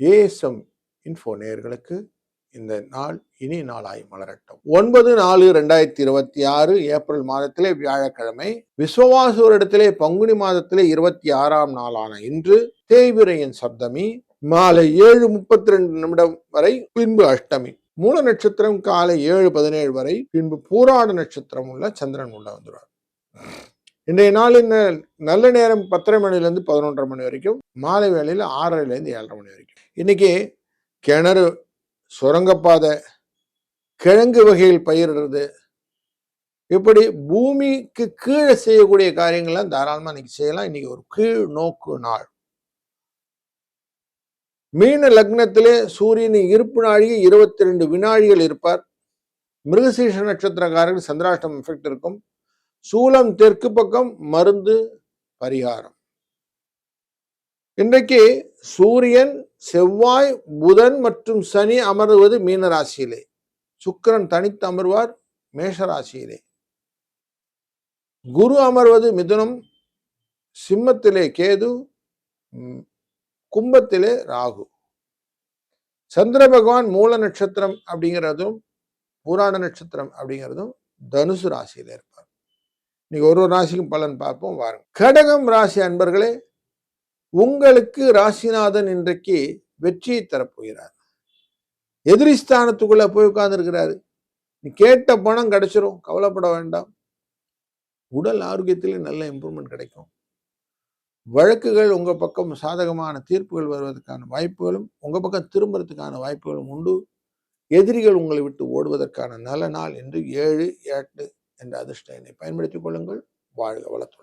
ASM info நேயர்களுக்கு இந்த நாள் இனி நாளாய் மலரட்டும். 9/4/2026 ஏப்ரல் மாதத்திலே வியாழக்கிழமை, விஸ்வவாசு வருடத்திலே பங்குனி மாதத்திலே 26ஆம் நாளான இன்று தேய்பிரையின் சப்தமி, மாலை 7:32 வரை, பின்பு அஷ்டமி. மூல நட்சத்திரம் காலை 7:17 வரை, பின்பு பூராட நட்சத்திரம் உள்ள சந்திரன் உள்ள வந்துடுவார். இன்றைய நாளின் நல்ல நேரம் 10:30 மணிலிருந்து 11:30 மணி வரைக்கும், மாலை வேளையில் 6:30 7:30 மணி வரைக்கும். இன்னைக்கு கிணறு, சுரங்கப்பாதை, கிழங்கு வகையில் பயிரிடுறது, இப்படி பூமிக்கு கீழே செய்யக்கூடிய காரியங்கள்லாம் தாராளமா இன்னைக்கு செய்யலாம். இன்னைக்கு ஒரு கீழ் நோக்கு நாள். மீன லக்னத்திலே சூரியனின் இருப்பு நாழிகை 22 வினாடிகள் இருப்பார். மிருகசீஷ நட்சத்திரக்காரர்கள் சந்திராஷ்டம் எஃபெக்ட் இருக்கும். சூலம் தெற்கு பக்கம், மருந்து பரிகாரம். இன்றைக்கு சூரியன், செவ்வாய், புதன் மற்றும் சனி அமர்வது மீன ராசியிலே. சுக்கிரன் தனித்து அமர்வார் மேஷ ராசியிலே. குரு அமர்வது மிதுனம், சிம்மத்திலே கேது, கும்பத்திலே ராகு. சந்திர பகவான் மூல நட்சத்திரம் அப்படிங்கிறதும் பூராட நட்சத்திரம் அப்படிங்கிறதும் தனுசு ராசியில இருப்பார். இன்னைக்கு ஒரு ராசிக்கும் பலன் பார்ப்போம் வாருங்க. கடகம் ராசி அன்பர்களே, உங்களுக்கு ராசிநாதன் இன்றைக்கு வெற்றியை தரப்போகிறார். எதிரிஸ்தானத்துக்குள்ள போய் உட்கார்ந்து இருக்கிறாரு. நீ கேட்ட பணம் கிடைச்சிரும், கவலைப்பட வேண்டாம். உடல் ஆரோக்கியத்திலே நல்ல இம்ப்ரூவ்மெண்ட் கிடைக்கும். வழக்குகள் உங்க பக்கம் சாதகமான தீர்ப்புகள் வருவதற்கான வாய்ப்புகளும், உங்க பக்கம் திரும்புறதுக்கான வாய்ப்புகளும் உண்டு. எதிரிகள் உங்களை விட்டு ஓடுவதற்கான நல்ல நாள் என்று 7, 8 என்ற அதிர்ஷ்ட எண்ணை பயன்படுத்திக் கொள்ளுங்கள். வாழ்க வளத்துடன்.